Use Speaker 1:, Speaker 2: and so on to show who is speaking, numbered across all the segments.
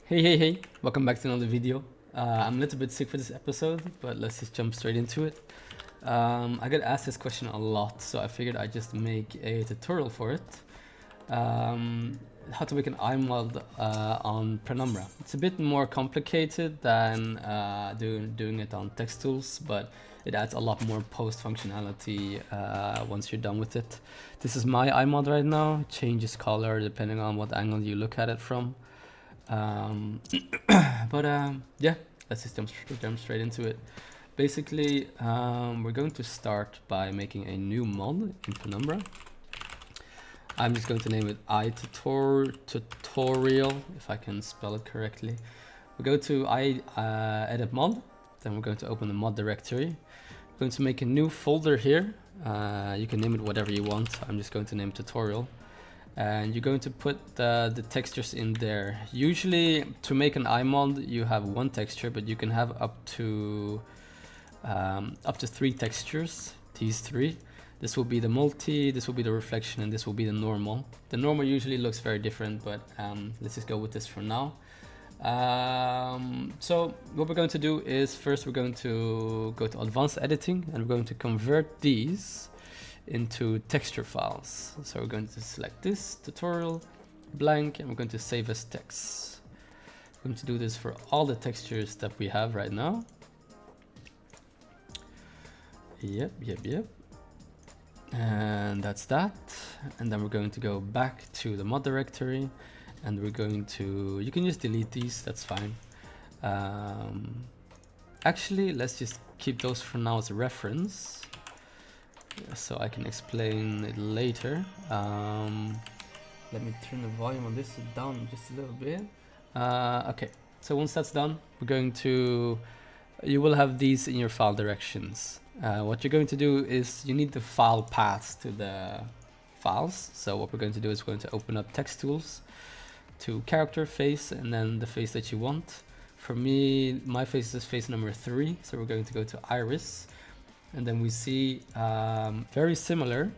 Speaker 1: Hey, welcome back to another video. I'm a little bit sick for this episode, but let's just jump straight into it. I get asked this question a lot, so I figured I'd just make a tutorial for it. How to make an iMod on Penumbra. It's a bit more complicated than doing it on text tools, but it adds a lot more post functionality once you're done with it. This is my iMod right now. It changes color depending on what angle you look at it from. Yeah, let's just jump straight into it. Basically, we're going to start by making a new mod in Penumbra. I'm just going to name it tutorial, if I can spell it correctly. We go to edit mod, then we're going to open the mod directory. We're going to make a new folder here. You can name it whatever you want. I'm just going to name tutorial. And you're going to put the textures in there. Usually to make an iMod you have one texture, but you can have up to 3 textures. These 3. This will be the multi, this will be the reflection, and this will be the normal. The normal usually looks very different, but let's just go with this for now. So what we're going to do is first we're going to go to advanced editing, and we're going to convert these into texture files. So we're going to select this tutorial blank, and we're going to save as text. I'm going to do this for all the textures that we have right now. Yep. And that's that. And then we're going to go back to the mod directory, and we're going to, you can just delete these, that's fine. Actually, let's just keep those for now as a reference, so I can explain it later. Let me turn the volume on this down just a little bit. Okay, so once that's done, we're going to, you will have these in your file directions. What you're going to do is you need the file paths to the files. So what we're going to do is we're going to open up text tools to character face, and then the face that you want. For me, my face is face number 3, so we're going to go to iris. And then we see very similarly,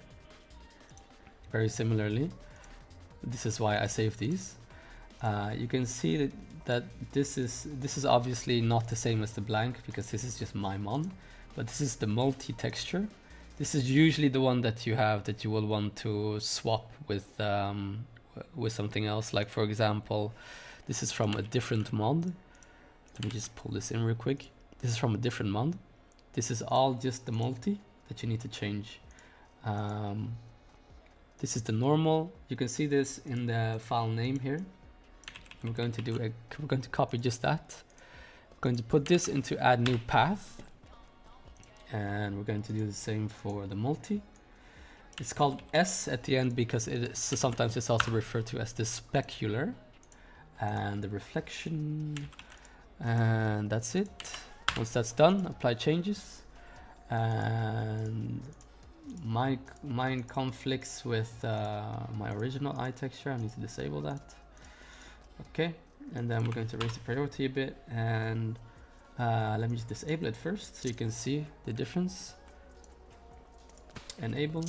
Speaker 1: this is why I saved these. You can see that this is obviously not the same as the blank, because this is just my mod, but this is the multi texture. This is usually the one that you have that you will want to swap with something else. Like for example, this is from a different mod. Let me just pull this in real quick. This is from a different mod. This is all just the multi that you need to change. This is the normal. You can see this in the file name here. We're going to copy just that. We're going to put this into add new path, and we're going to do the same for the multi. It's called S at the end because sometimes it's also referred to as the specular, and the reflection, and that's it. Once that's done, apply changes, and mine conflicts with my original eye texture. I need to disable that. Okay, and then we're going to raise the priority a bit, and let me just disable it first so you can see the difference. Enable,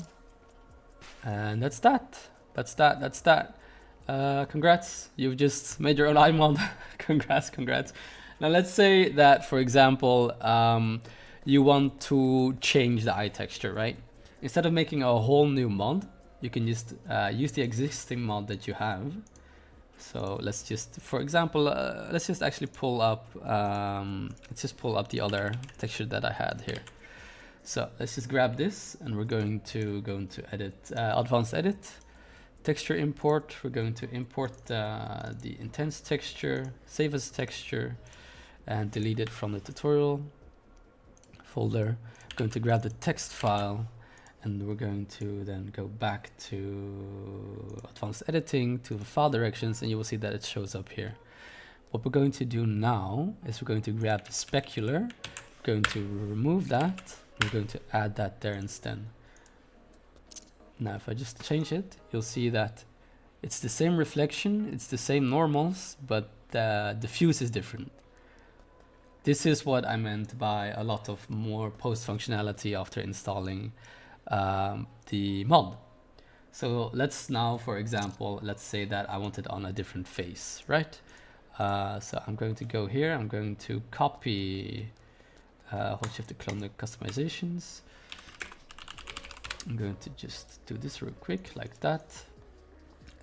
Speaker 1: and that's that. Congrats, you've just made your own iMod. Congrats. Now let's say that, for example, you want to change the eye texture, right? Instead of making a whole new mod, you can just use the existing mod that you have. So let's just, for example, let's just actually pull up, the other texture that I had here. So let's just grab this, and we're going to go into edit, advanced edit, texture import. We're going to import the intense texture, save as texture, and delete it from the tutorial folder. We're going to grab the text file, and we're going to then go back to advanced editing, to the file directions, and you will see that it shows up here. What we're going to do now is we're going to grab the specular, we're going to remove that, we're going to add that there instead. Now if I just change it, you'll see that it's the same reflection, it's the same normals, but the diffuse is different. This is what I meant by a lot of more post functionality after installing the mod. So let's now, for example, let's say that I want it on a different face, right? So I'm going to go here, I'm going to copy, hold shift to clone the customizations. I'm going to just do this real quick like that.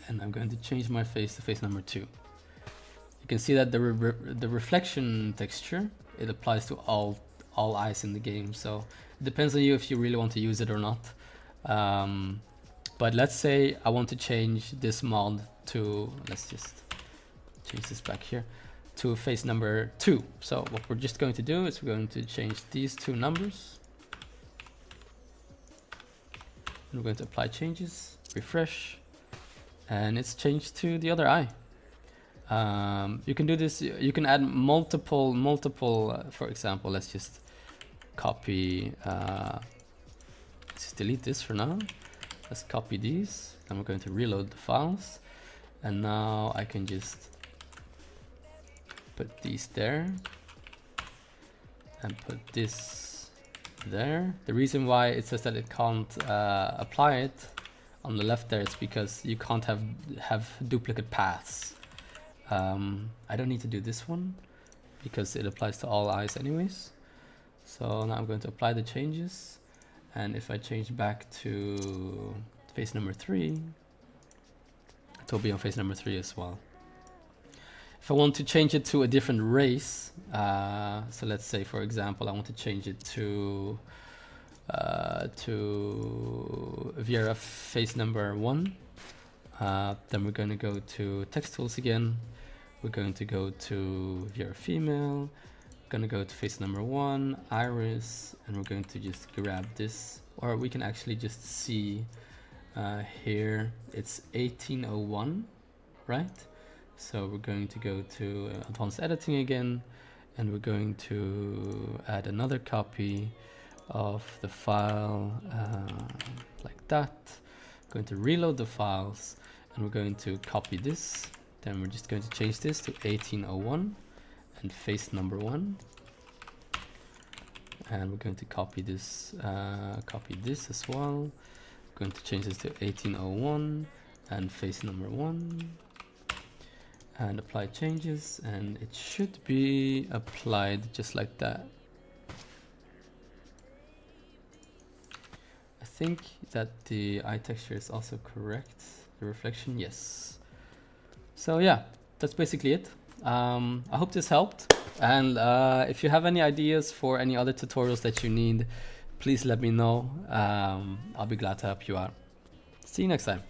Speaker 1: And I'm going to change my face to face number 2. You can see that the reflection texture, it applies to all eyes in the game. So it depends on you if you really want to use it or not. But let's say I want to change this mod to, let's just change this back here, to face number 2. So what we're just going to do is we're going to change these 2 numbers. And we're going to apply changes, refresh, and it's changed to the other eye. You can do this, you can add multiple, for example, let's just copy, let's just delete this for now. Let's copy these, and we're going to reload the files. And now I can just put these there and put this there. The reason why it says that it can't apply it on the left there is because you can't have duplicate paths. I don't need to do this one because it applies to all eyes anyways. So now I'm going to apply the changes, and if I change back to face number 3, it will be on face number 3 as well. If I want to change it to a different race, so let's say for example I want to change it to Viera face number 1, then we're going to go to text tools again. We're going to go to Viera female, we're going to go to face number 1, iris, and we're going to just grab this, or we can actually just see here it's 1801, right? So we're going to go to advanced editing again, and we're going to add another copy of the file like that. Going to reload the files, and we're going to copy this. Then we're just going to change this to 1801 and face number 1. And we're going to copy this as well. We're going to change this to 1801 and face number 1. And apply changes, and it should be applied just like that. I think that the eye texture is also correct. The reflection, yes. So yeah, that's basically it. I hope this helped, and if you have any ideas for any other tutorials that you need, please let me know. I'll be glad to help you out. See you next time.